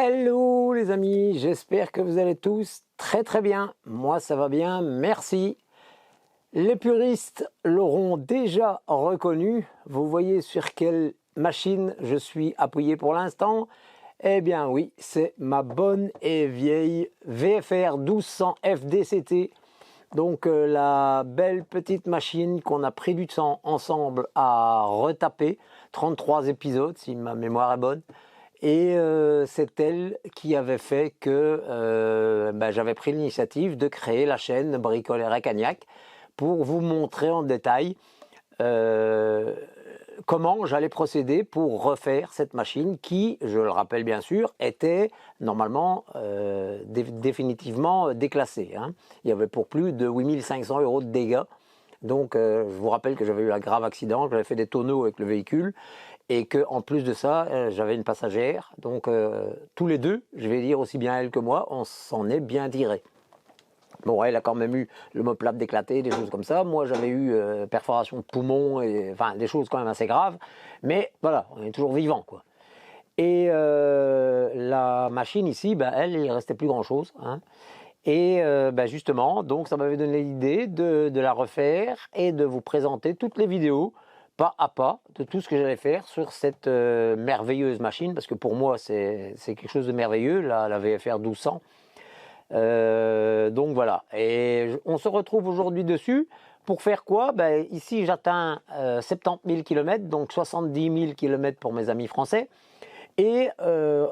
Hello les amis, j'espère que vous allez tous très bien. Moi ça va bien, merci. Les puristes l'auront déjà reconnu. Vous voyez sur quelle machine je suis appuyé pour l'instant? Eh bien oui, c'est ma bonne et vieille VFR 1200 FDCT. Donc la belle petite machine qu'on a pris du temps ensemble à retaper. 33 épisodes si ma mémoire est bonne. Et c'est elle qui avait fait que j'avais pris l'initiative de créer la chaîne Bricoleur et Cagnac pour vous montrer en détail comment j'allais procéder pour refaire cette machine qui, je le rappelle bien sûr, était normalement définitivement déclassée. Hein. Il y avait pour plus de 8500 € de dégâts. Donc je vous rappelle que j'avais eu un grave accident, j'avais fait des tonneaux avec le véhicule. Et qu'en plus de ça, j'avais une passagère. Donc tous les deux, je vais dire aussi bien elle que moi, on s'en est bien tiré. Bon, elle a quand même eu l'omoplate d'éclater, des choses comme ça. Moi, j'avais eu perforation de poumon, enfin des choses quand même assez graves. Mais voilà, on est toujours vivant, quoi. Et la machine ici, elle, il ne restait plus grand-chose. Hein. Et justement, donc ça m'avait donné l'idée de la refaire et de vous présenter toutes les vidéos pas à pas de tout ce que j'allais faire sur cette merveilleuse machine, parce que pour moi c'est quelque chose de merveilleux, la VFR 1200. Donc voilà, et on se retrouve aujourd'hui dessus pour faire quoi? Ici j'atteins 70 000 km, donc 70 000 km pour mes amis français, et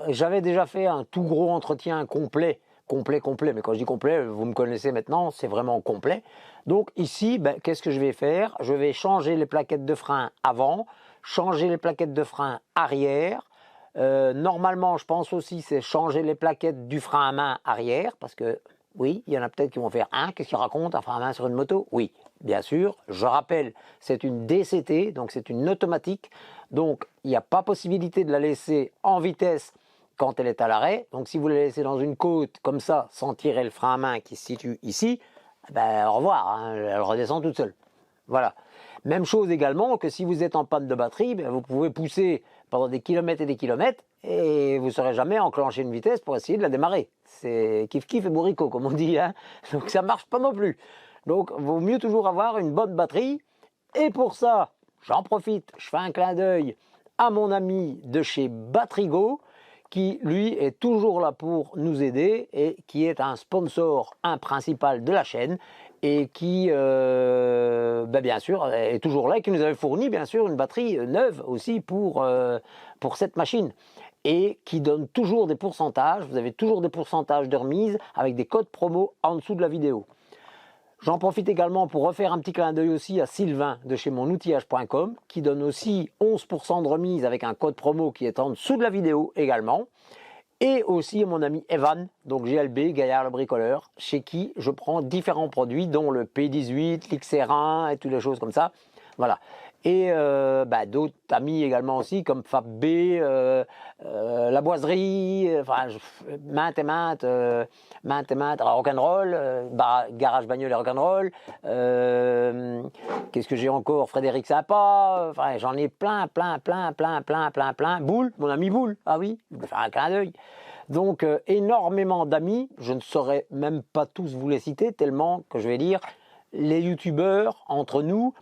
j'avais déjà fait un tout gros entretien complet, mais quand je dis complet, vous me connaissez maintenant, c'est vraiment complet. Donc ici, qu'est-ce que je vais faire? Je vais changer les plaquettes de frein avant, changer les plaquettes de frein arrière. Normalement, je pense aussi, c'est changer les plaquettes du frein à main arrière, parce que oui, il y en a peut-être qui vont faire qu'est-ce qu'il raconte, un frein à main sur une moto? Oui, bien sûr, je rappelle, c'est une DCT, donc c'est une automatique, donc il n'y a pas possibilité de la laisser en vitesse quand elle est à l'arrêt. Donc si vous la laissez dans une côte comme ça, sans tirer le frein à main qui se situe ici, au revoir, hein, elle redescend toute seule. Voilà. Même chose également que si vous êtes en panne de batterie, vous pouvez pousser pendant des kilomètres et des kilomètres et vous ne saurez jamais enclencher une vitesse pour essayer de la démarrer. C'est kiff-kiff et bourricot comme on dit. Hein. Donc ça ne marche pas non plus. Donc il vaut mieux toujours avoir une bonne batterie. Et pour ça, j'en profite, je fais un clin d'œil à mon ami de chez Batterigo, qui lui est toujours là pour nous aider et qui est un sponsor principal de la chaîne et qui bien sûr est toujours là et qui nous avait fourni bien sûr une batterie neuve aussi pour cette machine et qui donne toujours des pourcentages. Vous avez toujours des pourcentages de remise avec des codes promo en dessous de la vidéo. J'en profite également pour refaire un petit clin d'œil aussi à Sylvain de chez monoutillage.com qui donne aussi 11% de remise avec un code promo qui est en dessous de la vidéo également. Et aussi à mon ami Evan, donc GLB, Gaillard le Bricoleur, chez qui je prends différents produits dont le P18, l'XR1 et toutes les choses comme ça. Voilà. Et d'autres amis également aussi comme Fab B, La Boiserie, maintes et maintes, Rock'n'Roll, Garage Bagnole et Rock'n'Roll. Qu'est-ce que j'ai encore? Frédéric Sapa, j'en ai plein. Boule, mon ami Boule, ah oui, je vais faire un clin d'œil. Donc énormément d'amis, je ne saurais même pas tous vous les citer tellement que je vais dire, les youtubeurs entre nous,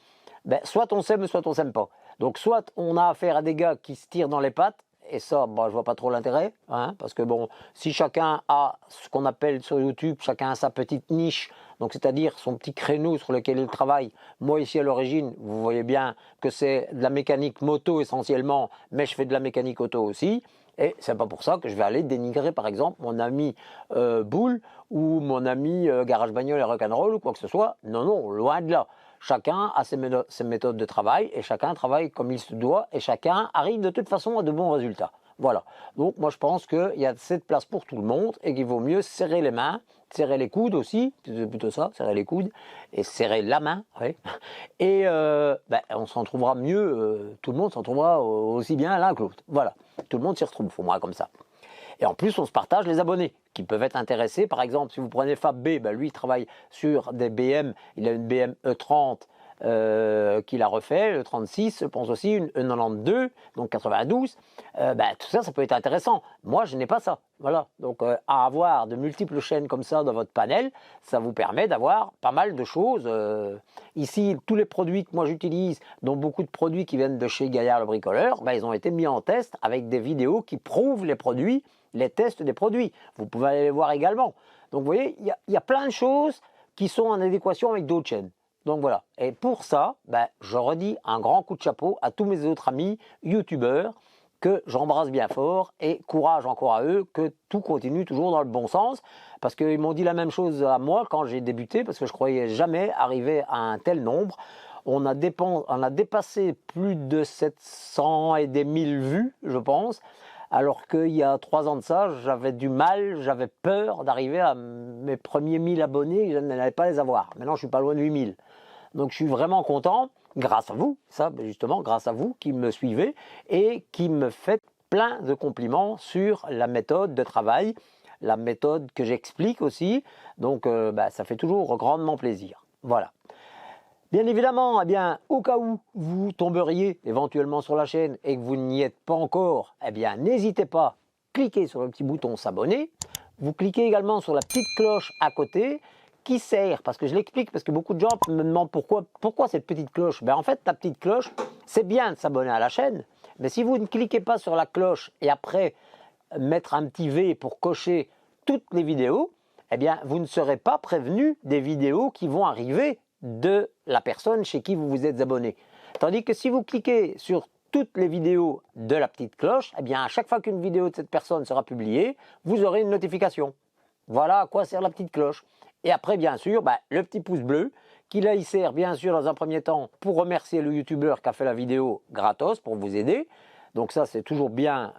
soit on s'aime, soit on s'aime pas. Donc soit on a affaire à des gars qui se tirent dans les pattes, et ça, je vois pas trop l'intérêt, hein, parce que bon, si chacun a ce qu'on appelle sur YouTube, chacun a sa petite niche, donc c'est-à-dire son petit créneau sur lequel il travaille. Moi ici à l'origine, vous voyez bien que c'est de la mécanique moto essentiellement, mais je fais de la mécanique auto aussi. Et c'est pas pour ça que je vais aller dénigrer par exemple mon ami Boule ou mon ami Garage Bagnole et Rock'n'Roll ou quoi que ce soit. Non, loin de là. Chacun a ses méthodes de travail et chacun travaille comme il se doit et chacun arrive de toute façon à de bons résultats. Voilà. Donc moi je pense qu'il y a cette place pour tout le monde et qu'il vaut mieux serrer les mains, serrer les coudes aussi, c'est plutôt ça, serrer les coudes et serrer la main. Oui. Et on s'en trouvera mieux, tout le monde s'en trouvera aussi bien l'un que l'autre. Voilà. Tout le monde s'y retrouve, pour moi, comme ça. Et en plus, on se partage les abonnés qui peuvent être intéressés. Par exemple, si vous prenez Fab B, lui, il travaille sur des BM. Il a une BM E30 qu'il a refait, le 36, je pense aussi, une 92, donc 92. Tout ça, ça peut être intéressant. Moi, je n'ai pas ça. Voilà. Donc, à avoir de multiples chaînes comme ça dans votre panel, ça vous permet d'avoir pas mal de choses. Ici, tous les produits que moi j'utilise, dont beaucoup de produits qui viennent de chez Gaillard le bricoleur, ils ont été mis en test avec des vidéos qui prouvent les produits, les tests des produits. Vous pouvez aller les voir également. Donc, vous voyez, il y a plein de choses qui sont en adéquation avec d'autres chaînes. Donc voilà, et pour ça, je redis un grand coup de chapeau à tous mes autres amis youtubeurs que j'embrasse bien fort et courage encore à eux, que tout continue toujours dans le bon sens, parce qu'ils m'ont dit la même chose à moi quand j'ai débuté, parce que je croyais jamais arriver à un tel nombre. On a dépassé plus de 700 et des 1000 vues, je pense, alors qu'il y a 3 ans de ça, j'avais du mal, j'avais peur d'arriver à mes premiers 1000 abonnés, je n'allais pas les avoir. Maintenant, je suis pas loin de 8000. Donc, je suis vraiment content, grâce à vous, justement, grâce à vous qui me suivez et qui me faites plein de compliments sur la méthode de travail, la méthode que j'explique aussi. Donc, ça fait toujours grandement plaisir. Voilà. Bien évidemment, au cas où vous tomberiez éventuellement sur la chaîne et que vous n'y êtes pas encore, n'hésitez pas, cliquez sur le petit bouton s'abonner. Vous cliquez également sur la petite cloche à côté qui sert, parce que je l'explique, parce que beaucoup de gens me demandent pourquoi cette petite cloche. En fait, la petite cloche, c'est bien de s'abonner à la chaîne, mais si vous ne cliquez pas sur la cloche et après mettre un petit V pour cocher toutes les vidéos, vous ne serez pas prévenu des vidéos qui vont arriver de la personne chez qui vous vous êtes abonné. Tandis que si vous cliquez sur toutes les vidéos de la petite cloche, à chaque fois qu'une vidéo de cette personne sera publiée, vous aurez une notification. Voilà à quoi sert la petite cloche. Et après, bien sûr, le petit pouce bleu, qui là, il sert bien sûr dans un premier temps pour remercier le youtubeur qui a fait la vidéo gratos pour vous aider. Donc ça, c'est toujours bien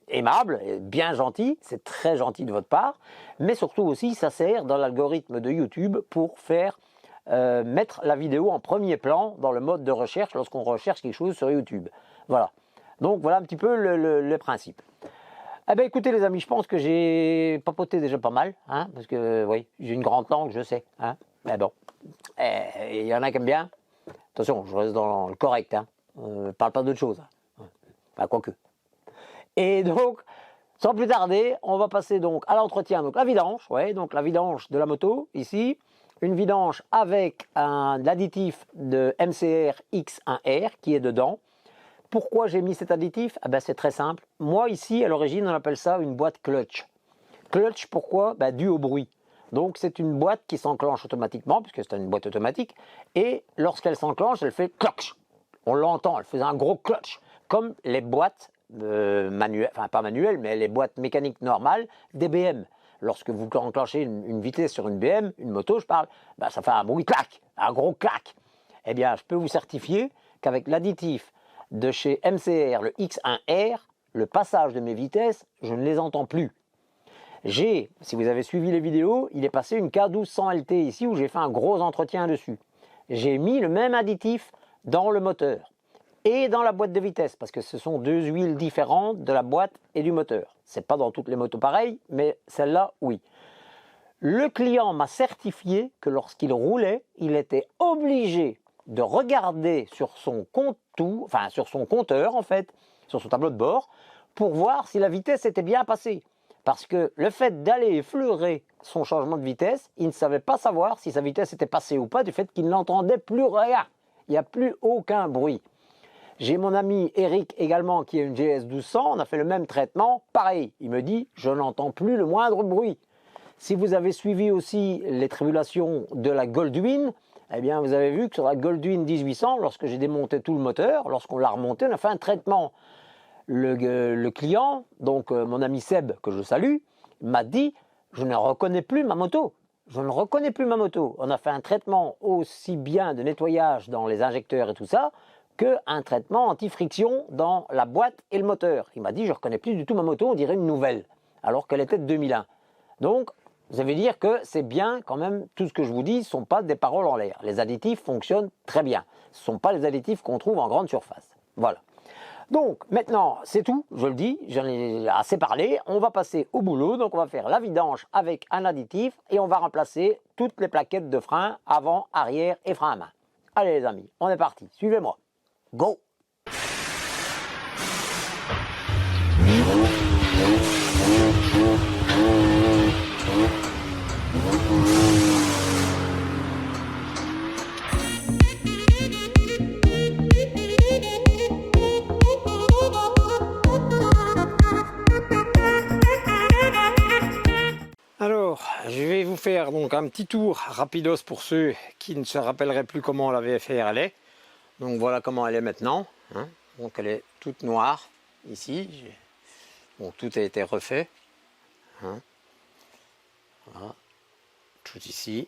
aimable, et bien gentil, c'est très gentil de votre part. Mais surtout aussi, ça sert dans l'algorithme de YouTube pour faire mettre la vidéo en premier plan dans le mode de recherche lorsqu'on recherche quelque chose sur YouTube. Voilà. Donc voilà un petit peu le principe. Écoutez les amis, je pense que j'ai papoté déjà pas mal, parce que oui, j'ai une grande langue, je sais. Mais bon, il y en a qui aiment bien. Attention, je reste dans le correct, parle pas d'autre chose. Quoique. Et donc, sans plus tarder, on va passer donc à l'entretien, donc la vidange, donc la vidange de la moto, ici. Une vidange avec l'additif de MCR X1R qui est dedans. Pourquoi j'ai mis cet additif? C'est très simple. Moi ici, à l'origine, on appelle ça une boîte clutch. Clutch, pourquoi? Dû au bruit. Donc c'est une boîte qui s'enclenche automatiquement, puisque c'est une boîte automatique, et lorsqu'elle s'enclenche, elle fait clutch. On l'entend, elle fait un gros clutch, comme les boîtes manuelles, enfin pas manuelles, mais les boîtes mécaniques normales des BM. Lorsque vous enclenchez une vitesse sur une BM, une moto, je parle, ça fait un bruit clac, un gros clac. Je peux vous certifier qu'avec l'additif de chez MCR, le X1R, le passage de mes vitesses, je ne les entends plus. Si vous avez suivi les vidéos, il est passé une K1200 LT ici où j'ai fait un gros entretien dessus. J'ai mis le même additif dans le moteur et dans la boîte de vitesse, parce que ce sont deux huiles différentes de la boîte et du moteur. C'est pas dans toutes les motos pareilles, mais celle-là, oui. Le client m'a certifié que lorsqu'il roulait, il était obligé de regarder sur son sur son compteur en fait, sur son tableau de bord, pour voir si la vitesse était bien passée. Parce que le fait d'aller effleurer son changement de vitesse, il ne savait pas savoir si sa vitesse était passée ou pas, du fait qu'il n'entendait plus rien. Il n'y a plus aucun bruit. J'ai mon ami Eric également qui a une GS 1200, on a fait le même traitement, pareil, il me dit je n'entends plus le moindre bruit. Si vous avez suivi aussi les tribulations de la Goldwing, vous avez vu que sur la Goldwing 1800, lorsque j'ai démonté tout le moteur, lorsqu'on l'a remonté, on a fait un traitement. Le client, donc mon ami Seb, que je salue, m'a dit je ne reconnais plus ma moto. Je ne reconnais plus ma moto. On a fait un traitement aussi bien de nettoyage dans les injecteurs et tout ça, qu'un traitement anti-friction dans la boîte et le moteur. Il m'a dit je ne reconnais plus du tout ma moto, on dirait une nouvelle, alors qu'elle était de 2001. Donc, ça veut dire que c'est bien quand même, tout ce que je vous dis, ne sont pas des paroles en l'air. Les additifs fonctionnent très bien. Ce ne sont pas les additifs qu'on trouve en grande surface. Voilà. Donc maintenant, c'est tout, je le dis, j'en ai assez parlé. On va passer au boulot, donc on va faire la vidange avec un additif et on va remplacer toutes les plaquettes de frein avant, arrière et frein à main. Allez les amis, on est parti, suivez-moi. Go! Alors, je vais vous faire donc un petit tour rapidos pour ceux qui ne se rappelleraient plus comment la VFR elle est. Donc voilà comment elle est maintenant. Hein. Donc elle est toute noire ici. Bon, tout a été refait. Hein. Voilà. Tout ici.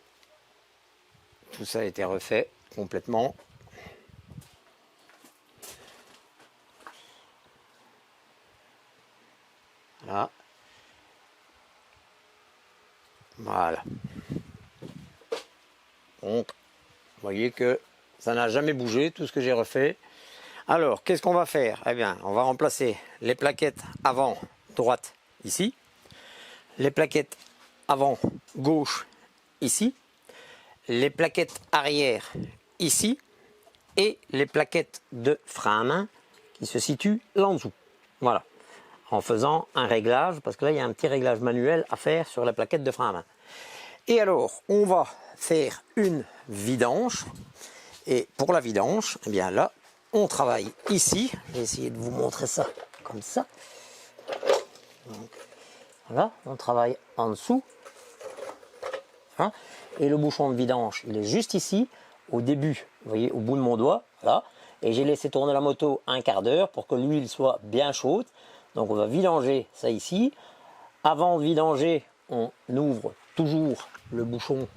Tout ça a été refait complètement. Voilà. Voilà. Donc, vous voyez que ça n'a jamais bougé, tout ce que j'ai refait. Alors, qu'est-ce qu'on va faire? Eh bien, on va remplacer les plaquettes avant droite ici, les plaquettes avant gauche ici, les plaquettes arrière ici et les plaquettes de frein à main qui se situent là en dessous. Voilà. En faisant un réglage, parce que là il y a un petit réglage manuel à faire sur la plaquette de frein à main. Et alors, on va faire une vidange. Et pour la vidange, eh bien là, on travaille ici. Je vais essayer de vous montrer ça comme ça. Donc, voilà, on travaille en dessous. Hein, et le bouchon de vidange, il est juste ici, au début, vous voyez, au bout de mon doigt. Voilà. Et j'ai laissé tourner la moto un quart d'heure pour que l'huile soit bien chaude. Donc on va vidanger ça ici. Avant de vidanger, on ouvre toujours le bouchon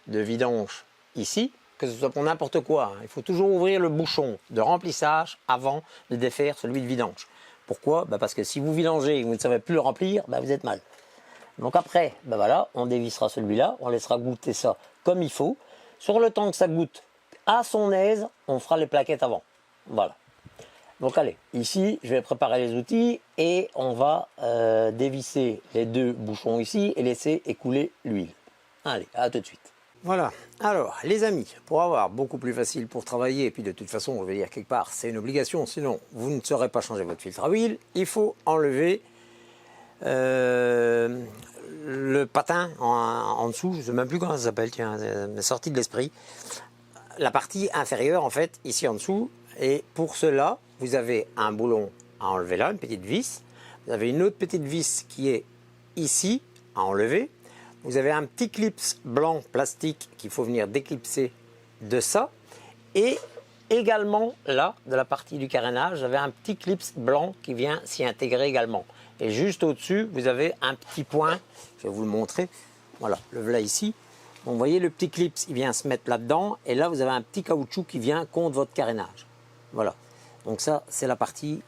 de vidange ici, que ce soit pour n'importe quoi. Hein. Il faut toujours ouvrir le bouchon de remplissage avant de défaire celui de vidange. Pourquoi? Parce que si vous vidangez et que vous ne savez plus le remplir, vous êtes mal. Donc après, voilà, on dévissera celui-là, on laissera goûter ça comme il faut. Sur le temps que ça goûte à son aise, on fera les plaquettes avant. Voilà. Donc allez, ici, je vais préparer les outils et on va dévisser les deux bouchons ici et laisser écouler l'huile. Allez, à tout de suite. Voilà, alors les amis, pour avoir beaucoup plus facile pour travailler, et puis de toute façon, je vais dire quelque part, c'est une obligation, sinon vous ne saurez pas changer votre filtre à huile, il faut enlever le patin en dessous, je ne sais même plus comment ça s'appelle, tiens, c'est sorti de l'esprit. La partie inférieure, en fait, ici en dessous, et pour cela, vous avez un boulon à enlever là, une petite vis. Vous avez une autre petite vis qui est ici, à enlever. Vous avez un petit clip blanc plastique qu'il faut venir déclipser de ça. Et également, là, de la partie du carénage, vous avez un petit clip blanc qui vient s'y intégrer également. Et juste au-dessus, vous avez un petit point, je vais vous le montrer. Voilà, le voilà ici. Donc, vous voyez, le petit clip, il vient se mettre là-dedans. Et là, vous avez un petit caoutchouc qui vient contre votre carénage. Voilà. Donc ça, c'est la partie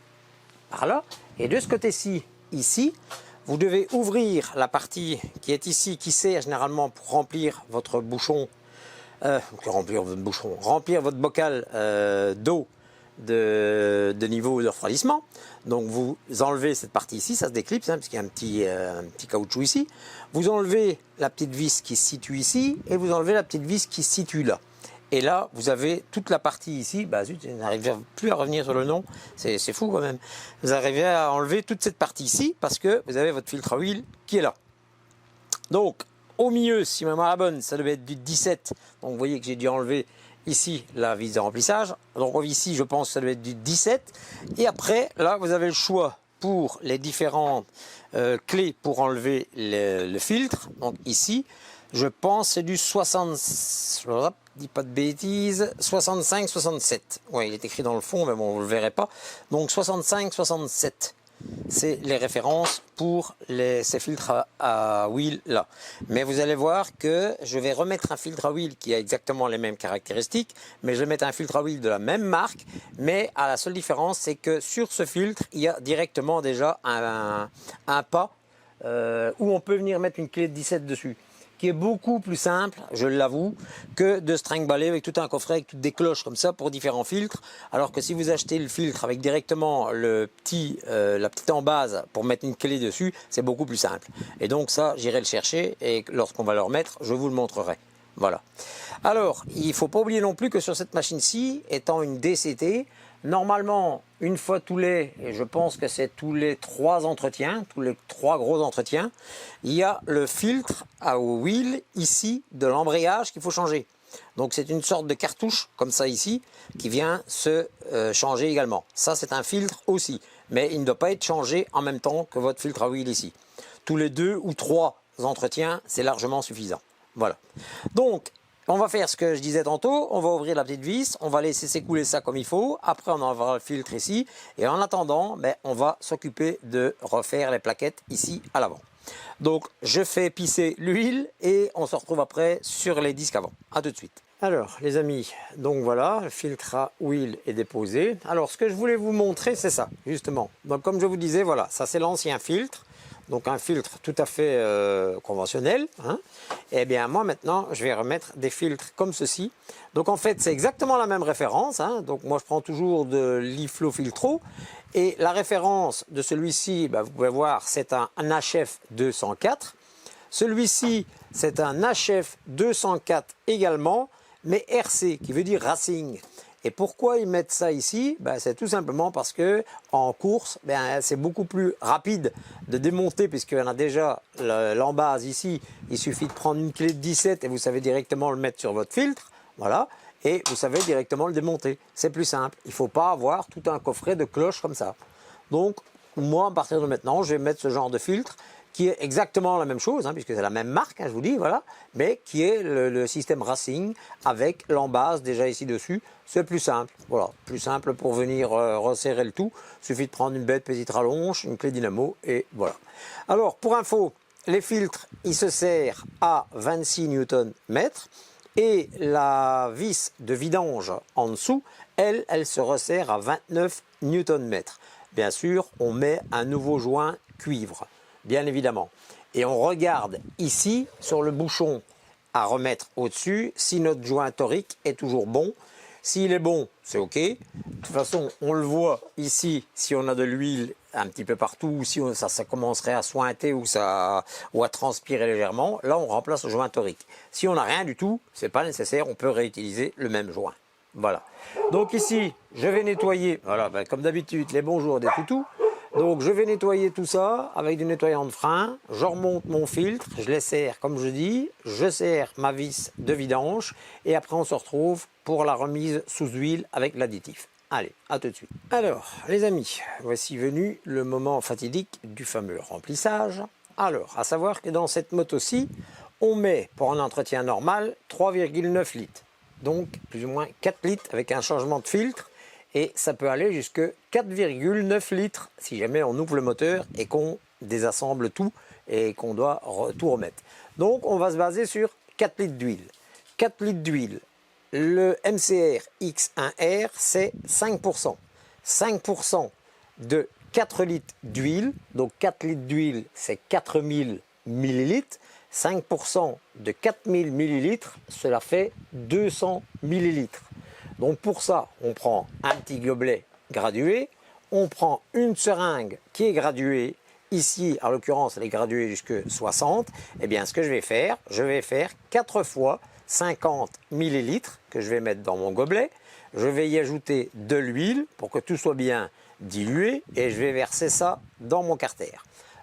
par là. Et de ce côté-ci, ici, vous devez ouvrir la partie qui est ici, qui sert généralement pour remplir votre bouchon, remplir votre bocal d'eau de niveau de refroidissement. Donc vous enlevez cette partie ici, ça se déclipse, puisqu'il y a un petit caoutchouc ici. Vous enlevez la petite vis qui se situe ici, et vous enlevez la petite vis qui se situe là. Et là, vous avez toute la partie ici, zut, je n'arrive plus à revenir sur le nom, c'est fou quand même. Vous arrivez à enlever toute cette partie ici, parce que vous avez votre filtre à huile qui est là. Donc, au milieu, si ma mémoire est bonne, ça devait être du 17. Donc, vous voyez que j'ai dû enlever ici la vis de remplissage. Donc, ici, je pense que ça devait être du 17. Et après, là, vous avez le choix pour les différentes clés pour enlever le filtre. Donc, ici, je pense que c'est du 60... Je dis pas de bêtises, 65-67. Ouais, il est écrit dans le fond, mais bon, vous ne le verrez pas. Donc 65-67, c'est les références pour ces filtres à huile là. Mais vous allez voir que je vais remettre un filtre à huile qui a exactement les mêmes caractéristiques, mais je vais mettre un filtre à huile de la même marque, mais à la seule différence, c'est que sur ce filtre, il y a directement déjà un pas où on peut venir mettre une clé de 17 dessus, qui est beaucoup plus simple, je l'avoue, que de se trimballer avec tout un coffret, avec toutes des cloches comme ça pour différents filtres. Alors que si vous achetez le filtre avec directement la petite embase pour mettre une clé dessus, c'est beaucoup plus simple. Et donc ça, j'irai le chercher et lorsqu'on va le remettre, je vous le montrerai. Voilà. Alors, il ne faut pas oublier non plus que sur cette machine-ci, étant une DCT, normalement, une fois tous les, et je pense que c'est tous les 3 entretiens, tous les 3 gros entretiens, il y a le filtre à huile ici de l'embrayage qu'il faut changer. Donc c'est une sorte de cartouche comme ça ici qui vient se changer également. Ça c'est un filtre aussi, mais il ne doit pas être changé en même temps que votre filtre à huile ici. Tous les 2 ou 3 entretiens, c'est largement suffisant. Voilà. Donc on va faire ce que je disais tantôt, on va ouvrir la petite vis, on va laisser s'écouler ça comme il faut, après on enlèvera le filtre ici, et en attendant, on va s'occuper de refaire les plaquettes ici à l'avant. Donc je fais pisser l'huile et on se retrouve après sur les disques avant. A tout de suite. Alors les amis, donc voilà, le filtre à huile est déposé. Alors ce que je voulais vous montrer, c'est ça, justement. Donc comme je vous disais, voilà, ça c'est l'ancien filtre. Donc un filtre tout à fait conventionnel. Hein. Et bien moi maintenant, je vais remettre des filtres comme ceci. Donc en fait, c'est exactement la même référence. Hein. Donc moi je prends toujours de l'Iflo Filtro. Et la référence de celui-ci, vous pouvez voir, c'est un HF 204. Celui-ci, c'est un HF 204 également, mais RC, qui veut dire Racing. Et pourquoi ils mettent ça ici? C'est tout simplement parce que en course, c'est beaucoup plus rapide de démonter, puisqu'il y en a déjà l'embase ici. Il suffit de prendre une clé de 17 et vous savez directement le mettre sur votre filtre. Voilà. Et vous savez directement le démonter. C'est plus simple. Il ne faut pas avoir tout un coffret de cloches comme ça. Donc, moi, à partir de maintenant, je vais mettre ce genre de filtre qui est exactement la même chose, hein, puisque c'est la même marque, je vous dis, voilà, mais qui est le système Racing avec l'embase déjà ici dessus. C'est plus simple, voilà, plus simple pour venir resserrer le tout. Il suffit de prendre une bête petite rallonge, une clé dynamo et voilà. Alors, pour info, les filtres, ils se serrent à 26 Nm. Et la vis de vidange en dessous, elle se resserre à 29 Nm. Bien sûr, on met un nouveau joint cuivre, bien évidemment. Et on regarde ici, sur le bouchon à remettre au-dessus, si notre joint torique est toujours bon. S'il est bon, c'est OK. De toute façon, on le voit ici, si on a de l'huile un petit peu partout, si ça commencerait à sointer ou à transpirer légèrement, là on remplace le joint torique. Si on n'a rien du tout, ce n'est pas nécessaire, on peut réutiliser le même joint. Voilà. Donc ici, je vais nettoyer, voilà, comme d'habitude, les bons jours des toutous. Donc je vais nettoyer tout ça avec du nettoyant de frein, je remonte mon filtre, je les serre comme je dis, je serre ma vis de vidange et après on se retrouve pour la remise sous huile avec l'additif. Allez, à tout de suite. Alors les amis, voici venu le moment fatidique du fameux remplissage. Alors, à savoir que dans cette moto-ci, on met pour un entretien normal 3,9 litres. Donc plus ou moins 4 litres avec un changement de filtre. Et ça peut aller jusqu'à 4,9 litres si jamais on ouvre le moteur et qu'on désassemble tout et qu'on doit tout remettre. Donc on va se baser sur 4 litres d'huile. 4 litres d'huile. Le MCR X1R c'est 5%. 5% de 4 litres d'huile. Donc 4 litres d'huile c'est 4000 millilitres. 5% de 4000 millilitres, cela fait 200 millilitres. Donc pour ça, on prend un petit gobelet gradué, on prend une seringue qui est graduée, ici en l'occurrence elle est graduée jusqu'à 60, et bien ce que je vais faire 4 fois 50 millilitres que je vais mettre dans mon gobelet, je vais y ajouter de l'huile pour que tout soit bien dilué et je vais verser ça dans mon carter.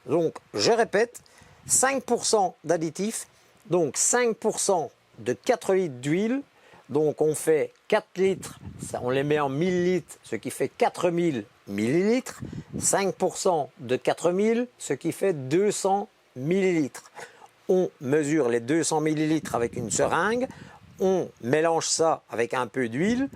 Donc je répète, 5% d'additif, donc 5% de 4 litres d'huile. Donc on fait 4 litres, on les met en millilitres, ce qui fait 4000 millilitres. 5% de 4000, ce qui fait 200 millilitres. On mesure les 200 millilitres avec une seringue, on mélange ça avec un peu d'huile,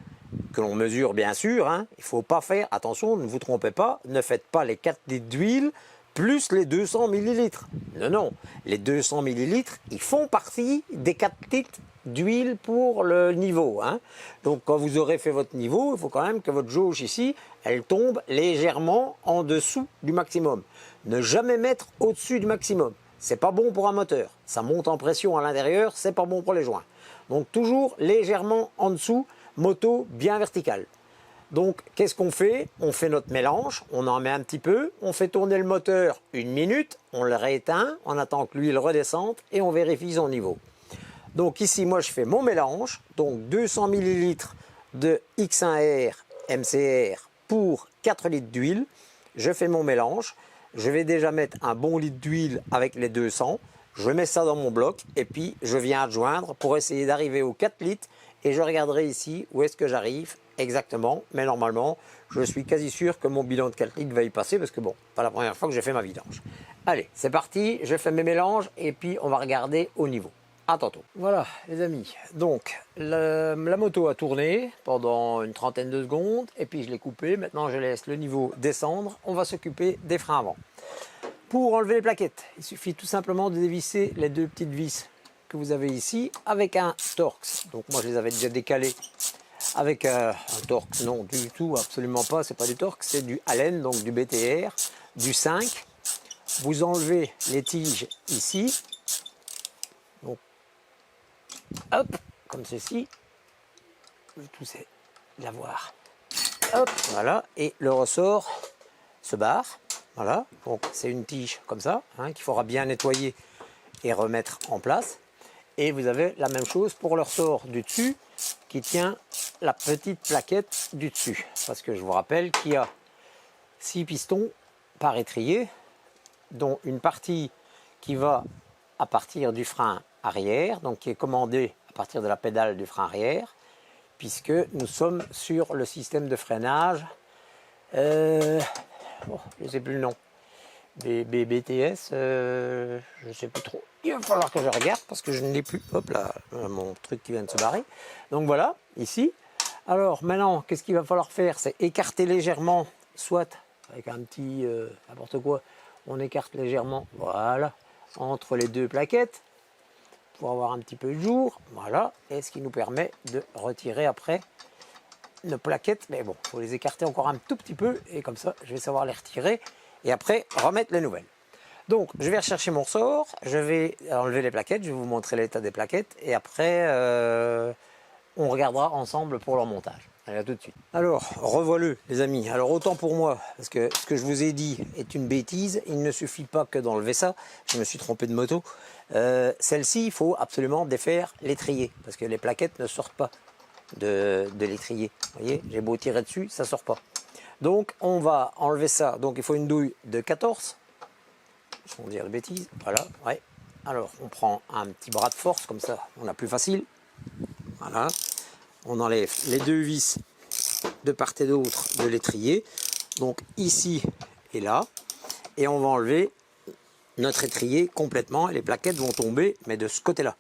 que l'on mesure bien sûr. Hein. Il ne faut pas faire, attention, ne vous trompez pas, ne faites pas les 4 litres d'huile plus les 200 millilitres. Non, non, les 200 millilitres, ils font partie des 4 litres d'huile pour le niveau. Hein. Donc quand vous aurez fait votre niveau, il faut quand même que votre jauge ici, elle tombe légèrement en dessous du maximum. Ne jamais mettre au-dessus du maximum. C'est pas bon pour un moteur. Ça monte en pression à l'intérieur, c'est pas bon pour les joints. Donc toujours légèrement en dessous, moto bien verticale. Donc qu'est-ce qu'on fait? On fait notre mélange, on en met un petit peu, on fait tourner le moteur 1 minute, on le rééteint, on attend que l'huile redescende et on vérifie son niveau. Donc ici, moi, je fais mon mélange. Donc 200 ml de X1R MCR pour 4 litres d'huile. Je fais mon mélange. Je vais déjà mettre un bon litre d'huile avec les 200. Je mets ça dans mon bloc et puis je viens adjoindre pour essayer d'arriver aux 4 litres. Et je regarderai ici où est-ce que j'arrive exactement. Mais normalement, je suis quasi sûr que mon bilan de 4 litres va y passer parce que bon, pas la première fois que j'ai fait ma vidange. Allez, c'est parti. Je fais mes mélanges et puis on va regarder au niveau. À tantôt. Voilà les amis, donc la moto a tourné pendant une trentaine de secondes et puis je l'ai coupé. Maintenant je laisse le niveau descendre. On va s'occuper des freins avant. Pour enlever les plaquettes, il suffit tout simplement de dévisser les deux petites vis que vous avez ici avec un Torx. Donc moi je les avais déjà décalées avec un Torx. Non du tout, absolument pas, c'est pas du Torx, c'est du Allen, donc du BTR, du 5. Vous enlevez les tiges ici. Donc, hop, comme ceci, je vais tous l'avoir. Hop, voilà, et le ressort se barre. Voilà, donc c'est une tige comme ça, hein, qu'il faudra bien nettoyer et remettre en place. Et vous avez la même chose pour le ressort du dessus qui tient la petite plaquette du dessus. Parce que je vous rappelle qu'il y a 6 pistons par étrier, dont une partie qui va à partir du frein arrière, donc qui est commandé à partir de la pédale du frein arrière, puisque nous sommes sur le système de freinage, je ne sais plus le nom, BTS, je ne sais plus trop, il va falloir que je regarde parce que je ne l'ai plus, hop là, mon truc qui vient de se barrer, donc voilà, ici. Alors maintenant, qu'est-ce qu'il va falloir faire? C'est écarter légèrement, soit avec un petit, n'importe quoi, on écarte légèrement, voilà, entre les deux plaquettes pour avoir un petit peu de jour, voilà, et ce qui nous permet de retirer après nos plaquettes, mais bon, il faut les écarter encore un tout petit peu et comme ça je vais savoir les retirer et après remettre les nouvelles. Donc je vais rechercher mon ressort, je vais enlever les plaquettes, je vais vous montrer l'état des plaquettes et après on regardera ensemble pour leur montage. Allez, à tout de suite. Alors, revoilà les amis. Alors autant pour moi, parce que ce que je vous ai dit est une bêtise, il ne suffit pas que d'enlever ça. Je me suis trompé de moto. Celle-ci, il faut absolument défaire l'étrier, parce que les plaquettes ne sortent pas de l'étrier. Vous voyez, j'ai beau tirer dessus, ça ne sort pas. Donc on va enlever ça. Donc il faut une douille de 14. Sans dire de bêtises. Voilà, ouais. Alors on prend un petit bras de force, comme ça on a plus facile. Voilà. On enlève les deux vis de part et d'autre de l'étrier, donc ici et là, et on va enlever notre étrier complètement et les plaquettes vont tomber, mais de ce côté-là,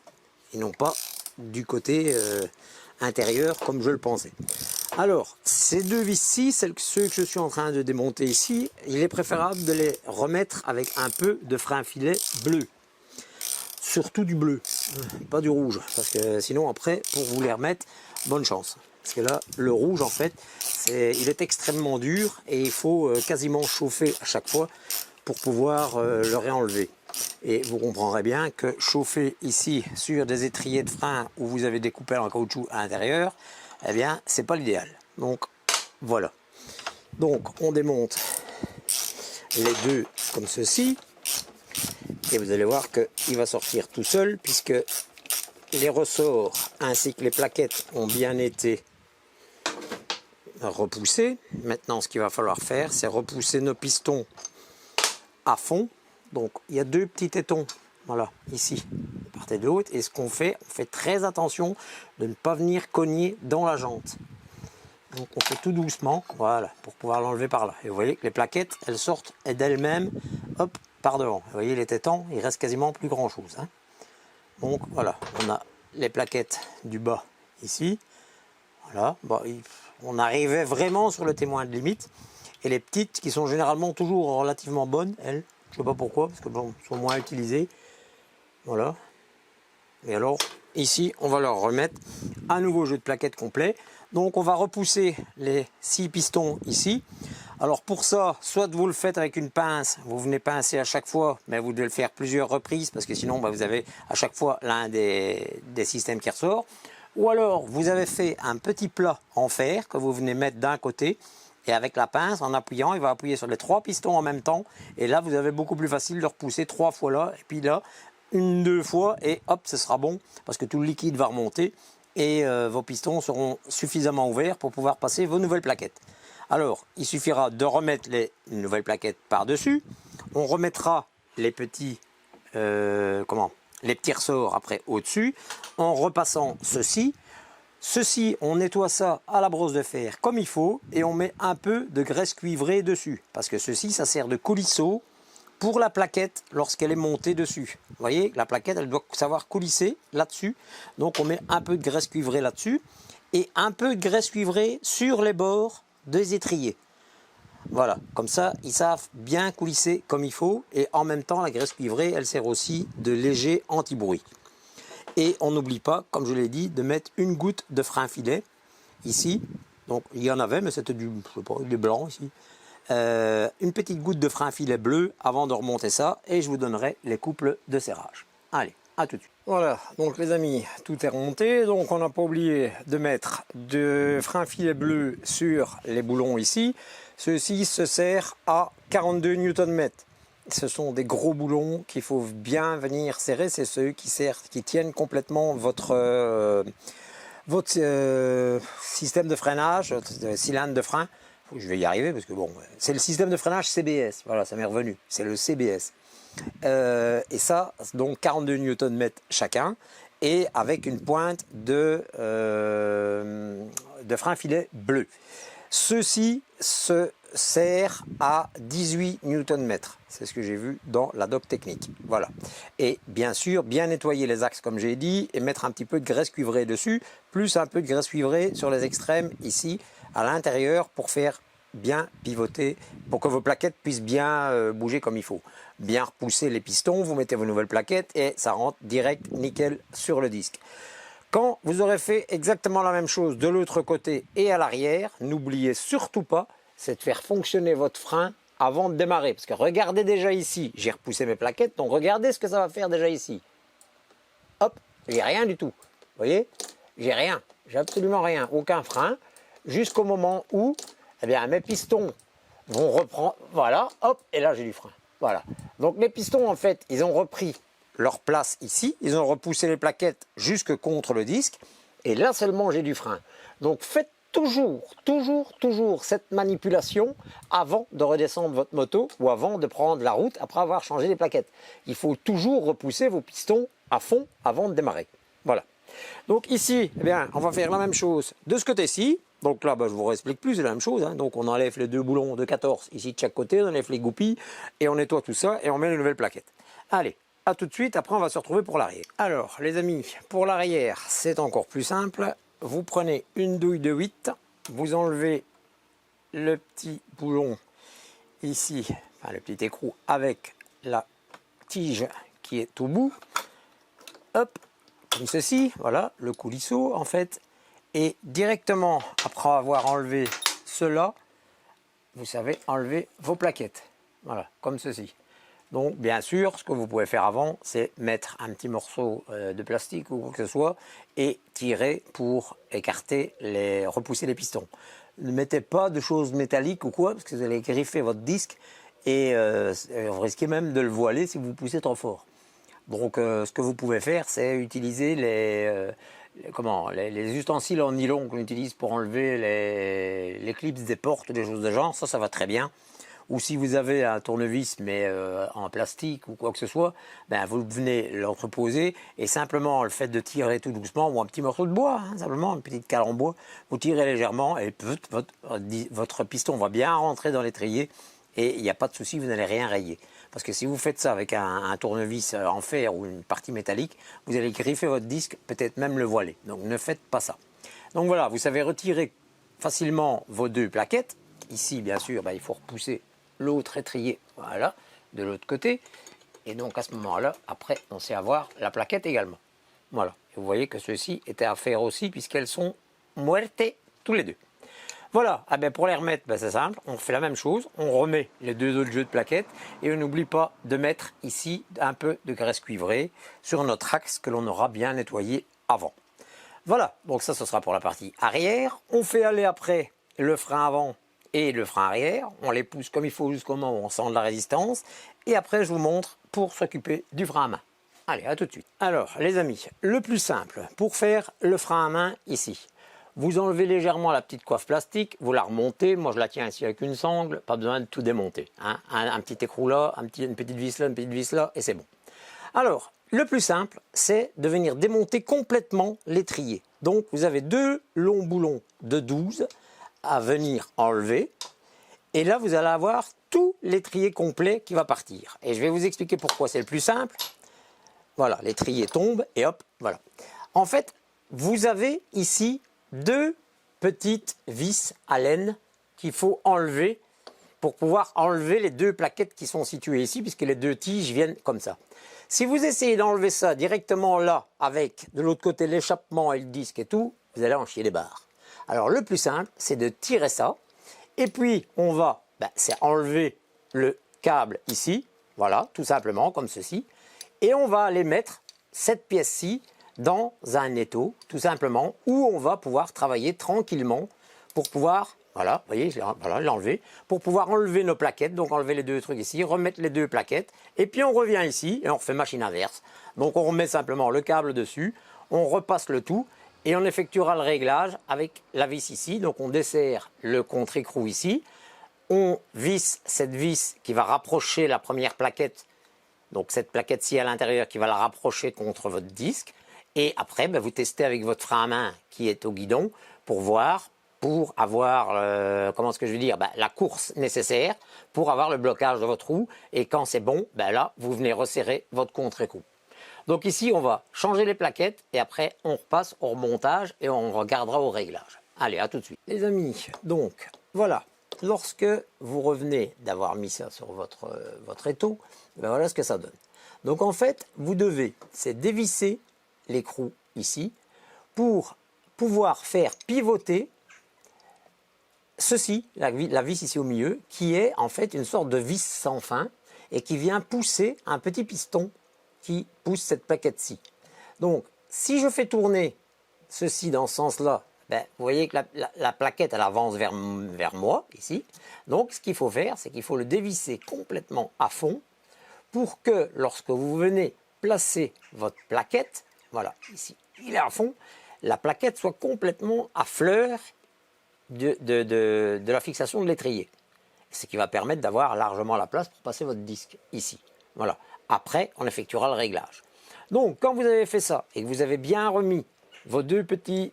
et non pas du côté intérieur comme je le pensais. Alors, ces deux vis-ci, ceux que je suis en train de démonter ici, il est préférable de les remettre avec un peu de frein filet bleu. Surtout du bleu, pas du rouge, parce que sinon après, pour vous les remettre, bonne chance. Parce que là, le rouge en fait, il est extrêmement dur et il faut quasiment chauffer à chaque fois pour pouvoir le réenlever. Et vous comprendrez bien que chauffer ici sur des étriers de frein où vous avez des coupelles en caoutchouc à l'intérieur, eh bien, c'est pas l'idéal. Donc voilà. Donc on démonte les deux comme ceci. Et vous allez voir qu'il va sortir tout seul puisque les ressorts ainsi que les plaquettes ont bien été repoussés. Maintenant, ce qu'il va falloir faire, c'est repousser nos pistons à fond. Donc, il y a deux petits tétons, voilà, ici, de part et d'autre. Et ce qu'on fait, on fait très attention de ne pas venir cogner dans la jante. Donc, on fait tout doucement, voilà, pour pouvoir l'enlever par là. Et vous voyez que les plaquettes, elles sortent d'elles-mêmes, hop, par devant. Vous voyez les tétons, il reste quasiment plus grand chose. Hein. Donc voilà, on a les plaquettes du bas ici. Voilà, bon, on arrivait vraiment sur le témoin de limite. Et les petites qui sont généralement toujours relativement bonnes, elles, je ne sais pas pourquoi, parce que bon, sont moins utilisées. Voilà. Et alors, ici, on va leur remettre un nouveau jeu de plaquettes complet. Donc on va repousser les 6 pistons ici. Alors pour ça, soit vous le faites avec une pince, vous venez pincer à chaque fois, mais vous devez le faire plusieurs reprises parce que sinon vous avez à chaque fois l'un des systèmes qui ressort. Ou alors vous avez fait un petit plat en fer que vous venez mettre d'un côté et avec la pince en appuyant, il va appuyer sur les 3 pistons en même temps et là vous avez beaucoup plus facile de repousser 3 fois là et puis là une, deux fois et hop, ce sera bon parce que tout le liquide va remonter et vos pistons seront suffisamment ouverts pour pouvoir passer vos nouvelles plaquettes. Alors, il suffira de remettre les nouvelles plaquettes par-dessus. On remettra les petits, les petits ressorts après au-dessus en repassant ceci. Ceci, on nettoie ça à la brosse de fer comme il faut et on met un peu de graisse cuivrée dessus. Parce que ceci, ça sert de coulisseau pour la plaquette lorsqu'elle est montée dessus. Vous voyez, la plaquette, elle doit savoir coulisser là-dessus. Donc on met un peu de graisse cuivrée là-dessus et un peu de graisse cuivrée sur les bords des étriers. Voilà, comme ça, ils savent bien coulisser comme il faut. Et en même temps, la graisse cuivrée, elle sert aussi de léger anti-bruit. Et on n'oublie pas, comme je l'ai dit, de mettre une goutte de frein filet ici. Donc il y en avait, mais c'était du, je sais pas, il est blanc ici. Une petite goutte de frein filet bleu avant de remonter ça et je vous donnerai les couples de serrage. Allez, à tout de suite. Voilà, donc les amis, tout est remonté. Donc on n'a pas oublié de mettre de frein filet bleu sur les boulons ici. Ceci se sert à 42 Nm. Ce sont des gros boulons qu'il faut bien venir serrer. C'est ceux qui tiennent complètement votre système de freinage, cylindre de frein. Je vais y arriver parce que bon, c'est le système de freinage CBS. Voilà, ça m'est revenu. C'est le CBS. Et ça, donc 42 Nm chacun. Et avec une pointe de frein filet bleu. Ceci se sert à 18 Nm. C'est ce que j'ai vu dans la doc technique. Voilà. Et bien sûr, bien nettoyer les axes comme j'ai dit et mettre un petit peu de graisse cuivrée dessus, plus un peu de graisse cuivrée sur les extrêmes ici, à l'intérieur pour faire bien pivoter, pour que vos plaquettes puissent bien bouger comme il faut. Bien repousser les pistons, vous mettez vos nouvelles plaquettes et ça rentre direct nickel sur le disque. Quand vous aurez fait exactement la même chose de l'autre côté et à l'arrière, n'oubliez surtout pas, c'est de faire fonctionner votre frein avant de démarrer. Parce que regardez déjà ici, j'ai repoussé mes plaquettes, donc regardez ce que ça va faire déjà ici. Hop, j'ai rien du tout. Vous voyez, j'ai rien, j'ai absolument rien, aucun frein, jusqu'au moment où eh bien, mes pistons vont reprendre, voilà, hop, et là j'ai du frein. Voilà. Donc les pistons, en fait, ils ont repris leur place ici, ils ont repoussé les plaquettes jusque contre le disque, et là seulement j'ai du frein. Donc faites toujours cette manipulation avant de redescendre votre moto ou avant de prendre la route après avoir changé les plaquettes. Il faut toujours repousser vos pistons à fond avant de démarrer. Voilà. Donc ici, eh bien, on va faire la même chose de ce côté-ci. Donc là, je ne vous explique plus, c'est la même chose. Hein. Donc on enlève les deux boulons de 14 ici de chaque côté, on enlève les goupilles et on nettoie tout ça et on met les nouvelles plaquettes. Allez, à tout de suite, après on va se retrouver pour l'arrière. Alors les amis, pour l'arrière, c'est encore plus simple. Vous prenez une douille de 8, vous enlevez le petit boulon ici, enfin le petit écrou avec la tige qui est au bout. Hop, comme ceci, voilà, le coulisseau en fait. Et directement après avoir enlevé cela, vous savez enlever vos plaquettes. Voilà, comme ceci. Donc bien sûr, ce que vous pouvez faire avant, c'est mettre un petit morceau de plastique ou quoi que ce soit et tirer pour écarter, repousser les pistons. Ne mettez pas de choses métalliques ou quoi, parce que vous allez griffer votre disque et vous risquez même de le voiler si vous poussez trop fort. Donc ce que vous pouvez faire, c'est utiliser les ustensiles en nylon qu'on utilise pour enlever les clips des portes ou des choses de genre, ça va très bien. Ou si vous avez un tournevis mais en plastique ou quoi que ce soit, vous venez l'entreposer et simplement le fait de tirer tout doucement ou un petit morceau de bois, hein, simplement une petite cale en bois, vous tirez légèrement et votre piston va bien rentrer dans l'étrier et il n'y a pas de souci, vous n'allez rien rayer. Parce que si vous faites ça avec un tournevis en fer ou une partie métallique, vous allez griffer votre disque, peut-être même le voiler. Donc ne faites pas ça. Donc voilà, vous savez retirer facilement vos deux plaquettes. Ici, bien sûr, il faut repousser l'autre étrier, voilà, de l'autre côté. Et donc à ce moment-là, après, on sait avoir la plaquette également. Voilà. Et vous voyez que ceux-ci étaient à faire aussi, puisqu'elles sont muertes tous les deux. Voilà, pour les remettre, c'est simple, on fait la même chose, on remet les deux autres jeux de plaquettes et on n'oublie pas de mettre ici un peu de graisse cuivrée sur notre axe que l'on aura bien nettoyé avant. Voilà, donc ça ce sera pour la partie arrière. On fait aller après le frein avant et le frein arrière, on les pousse comme il faut jusqu'au moment où on sent de la résistance et après je vous montre pour s'occuper du frein à main. Allez, à tout de suite. Alors, les amis, le plus simple pour faire le frein à main ici. Vous enlevez légèrement la petite coiffe plastique, vous la remontez. Moi, je la tiens ici avec une sangle, pas besoin de tout démonter. Hein. Un petit écrou là, une petite vis là, une petite vis là, et c'est bon. Alors, le plus simple, c'est de venir démonter complètement l'étrier. Donc, vous avez deux longs boulons de 12 à venir enlever. Et là, vous allez avoir tout l'étrier complet qui va partir. Et je vais vous expliquer pourquoi c'est le plus simple. Voilà, l'étrier tombe et hop, voilà. En fait, vous avez ici deux petites vis à laine qu'il faut enlever pour pouvoir enlever les deux plaquettes qui sont situées ici, puisque les deux tiges viennent comme ça. Si vous essayez d'enlever ça directement là, avec de l'autre côté l'échappement et le disque et tout, vous allez en chier les barres. Alors le plus simple, c'est de tirer ça, et puis on va, c'est enlever le câble ici, voilà, tout simplement, comme ceci. Et on va aller mettre cette pièce-ci dans un étau, tout simplement, où on va pouvoir travailler tranquillement pour pouvoir, voilà, vous voyez, voilà, l'enlever, pour pouvoir enlever nos plaquettes, donc enlever les deux trucs ici, remettre les deux plaquettes, et puis on revient ici et on refait machine inverse. Donc on remet simplement le câble dessus, on repasse le tout, et on effectuera le réglage avec la vis ici. Donc on desserre le contre-écrou ici, on visse cette vis qui va rapprocher la première plaquette. Donc cette plaquette-ci à l'intérieur qui va la rapprocher contre votre disque. Et après, vous testez avec votre frein à main qui est au guidon pour voir, pour avoir, comment est-ce que je veux dire, la course nécessaire pour avoir le blocage de votre roue. Et quand c'est bon, là, vous venez resserrer votre contre-écrou. Donc ici, on va changer les plaquettes et après, on repasse au remontage et on regardera au réglage. Allez, à tout de suite. Les amis, donc voilà. Lorsque vous revenez d'avoir mis ça sur votre étau, voilà ce que ça donne. Donc en fait, vous devez, c'est dévisser l'écrou ici pour pouvoir faire pivoter ceci, la vis ici au milieu, qui est en fait une sorte de vis sans fin et qui vient pousser un petit piston qui pousse cette plaquette-ci. Donc, si je fais tourner ceci dans ce sens-là, vous voyez que la plaquette, elle avance vers moi, ici. Donc, ce qu'il faut faire, c'est qu'il faut le dévisser complètement à fond pour que, lorsque vous venez placer votre plaquette, voilà, ici, il est à fond, la plaquette soit complètement à fleur de la fixation de l'étrier. Ce qui va permettre d'avoir largement la place pour passer votre disque ici. Voilà. Après, on effectuera le réglage. Donc, quand vous avez fait ça et que vous avez bien remis vos deux petites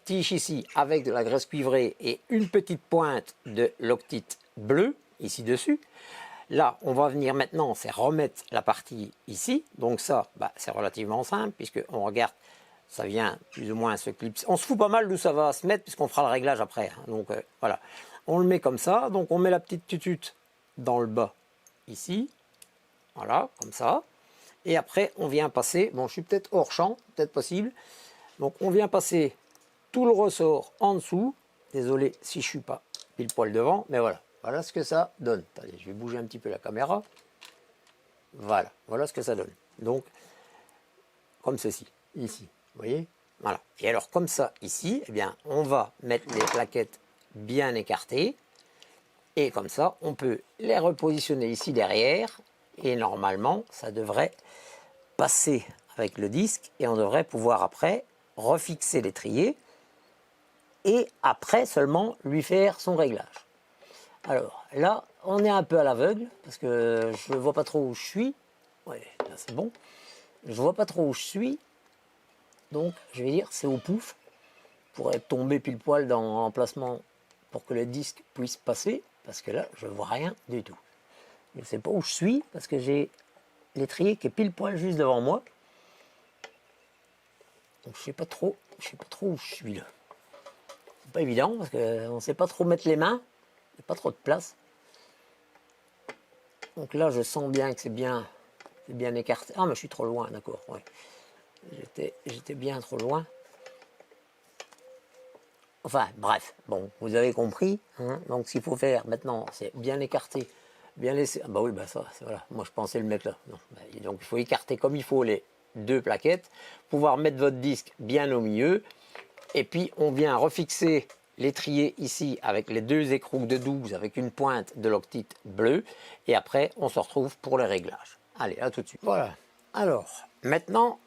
tiges ici avec de la graisse cuivrée et une petite pointe de loctite bleu ici dessus, là, on va venir maintenant, c'est remettre la partie ici. Donc ça, c'est relativement simple puisqu'on regarde, ça vient plus ou moins se clipser. On se fout pas mal d'où ça va se mettre puisqu'on fera le réglage après. Hein. Donc voilà, on le met comme ça. Donc on met la petite tutute dans le bas ici. Voilà, comme ça. Et après, on vient passer, bon, je suis peut-être hors champ, peut-être possible. Donc, on vient passer tout le ressort en dessous. Désolé si je ne suis pas pile poil devant, mais voilà. Voilà ce que ça donne. Attendez, je vais bouger un petit peu la caméra. Voilà, voilà ce que ça donne. Donc, comme ceci, ici, vous voyez? Voilà. Et alors, comme ça, ici, eh bien, on va mettre les plaquettes bien écartées. Et comme ça, on peut les repositionner ici derrière. Et normalement, ça devrait passer avec le disque et on devrait pouvoir après refixer l'étrier et après seulement lui faire son réglage. Alors là, on est un peu à l'aveugle parce que je ne vois pas trop où je suis. Ouais, là c'est bon. Je ne vois pas trop où je suis. Donc, je vais dire, c'est au pouf. Je pourrais tomber pile poil dans l'emplacement pour que le disque puisse passer parce que là, je ne vois rien du tout. Je ne sais pas où je suis parce que j'ai l'étrier qui est pile poil juste devant moi. Donc je ne sais pas trop où je suis là. C'est pas évident parce qu'on ne sait pas trop mettre les mains. Il n'y a pas trop de place. Donc là je sens bien que c'est bien écarté. Ah mais je suis trop loin, d'accord. Ouais. J'étais bien trop loin. Enfin bref, bon, vous avez compris. Hein. Donc ce qu'il faut faire maintenant, c'est bien écarter. Bien laisser. Ah bah oui, ça, voilà. Moi je pensais le mettre là. Non. Donc il faut écarter comme il faut les deux plaquettes, pouvoir mettre votre disque bien au milieu, et puis on vient refixer l'étrier ici avec les deux écrous de 12 avec une pointe de loctite bleu, et après on se retrouve pour le réglage. Allez, à tout de suite. Voilà. Alors, maintenant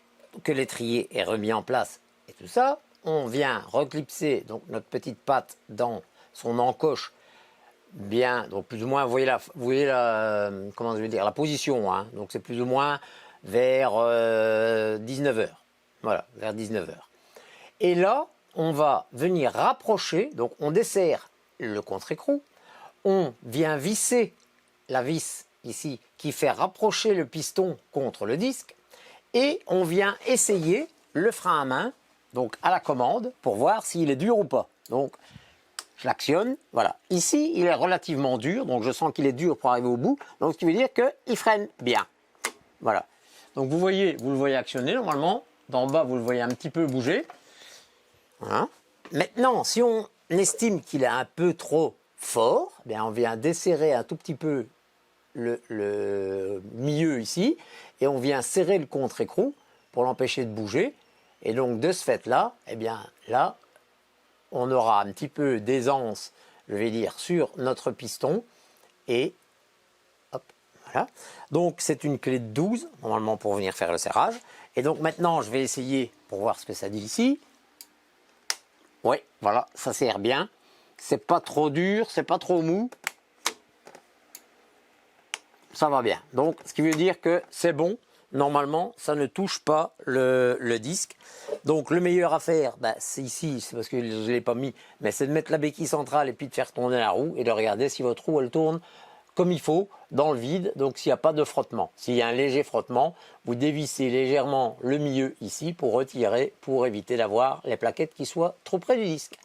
que l'étrier est remis en place et tout ça, on vient reclipser donc notre petite patte dans son encoche bien, donc plus ou moins, vous voyez comment je vais dire, la position, hein, donc c'est plus ou moins vers 19h, voilà, vers 19h. Et là, on va venir rapprocher, donc on desserre le contre-écrou, on vient visser la vis ici qui fait rapprocher le piston contre le disque, et on vient essayer le frein à main, donc à la commande, pour voir s'il est dur ou pas. Donc, je l'actionne, voilà. Ici, il est relativement dur, donc je sens qu'il est dur pour arriver au bout, donc ce qui veut dire qu'il freine bien. Voilà. Donc vous le voyez actionner normalement, d'en bas vous le voyez un petit peu bouger. Voilà. Maintenant, si on estime qu'il est un peu trop fort, eh bien on vient desserrer un tout petit peu le milieu ici, et on vient serrer le contre-écrou pour l'empêcher de bouger. Et donc de ce fait-là, eh bien là, on aura un petit peu d'aisance, je vais dire, sur notre piston. Et hop, voilà. Donc c'est une clé de 12, normalement, pour venir faire le serrage. Et donc maintenant, je vais essayer pour voir ce que ça dit ici. Oui, voilà, ça serre bien. C'est pas trop dur, c'est pas trop mou. Ça va bien. Donc, ce qui veut dire que c'est bon. Normalement, ça ne touche pas le disque. Donc, le meilleur à faire, c'est ici, c'est parce que je ne l'ai pas mis, mais c'est de mettre la béquille centrale et puis de faire tourner la roue et de regarder si votre roue, elle tourne comme il faut, dans le vide, donc s'il n'y a pas de frottement. S'il y a un léger frottement, vous dévissez légèrement le milieu ici pour retirer, pour éviter d'avoir les plaquettes qui soient trop près du disque.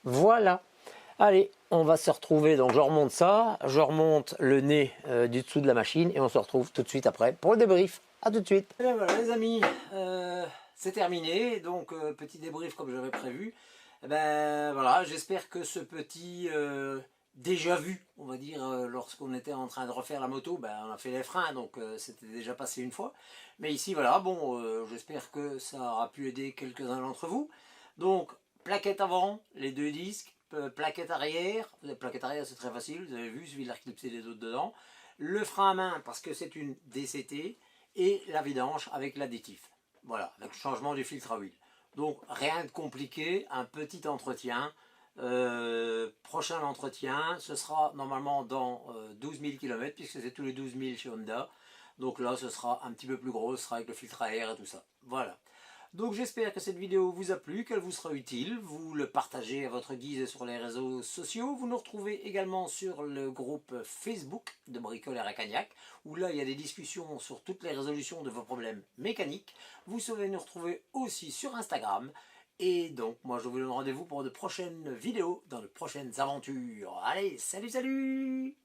Voilà. Allez, on va se retrouver, donc je remonte ça, je remonte le nez du dessous de la machine et on se retrouve tout de suite après pour le débrief. A tout de suite. Et bien voilà les amis, c'est terminé, donc petit débrief comme j'avais prévu. Et ben voilà, j'espère que ce petit déjà vu, on va dire, lorsqu'on était en train de refaire la moto, on a fait les freins, donc c'était déjà passé une fois. Mais ici voilà, bon, j'espère que ça aura pu aider quelques-uns d'entre vous. Donc, plaquette avant, les deux disques, plaquette arrière c'est très facile, vous avez vu, il suffit de la reclipser les autres dedans. Le frein à main, parce que c'est une DCT, et la vidange avec l'additif. Voilà, avec le changement du filtre à huile. Donc rien de compliqué, un petit entretien. Prochain entretien, ce sera normalement dans 12 000 km, puisque c'est tous les 12 000 chez Honda. Donc là, ce sera un petit peu plus gros, ce sera avec le filtre à air et tout ça. Voilà. Donc j'espère que cette vidéo vous a plu, qu'elle vous sera utile. Vous le partagez à votre guise sur les réseaux sociaux. Vous nous retrouvez également sur le groupe Facebook de Bricoleur à Cagnac, où là il y a des discussions sur toutes les résolutions de vos problèmes mécaniques. Vous saurez nous retrouver aussi sur Instagram. Et donc moi je vous donne rendez-vous pour de prochaines vidéos, dans de prochaines aventures. Allez, salut salut!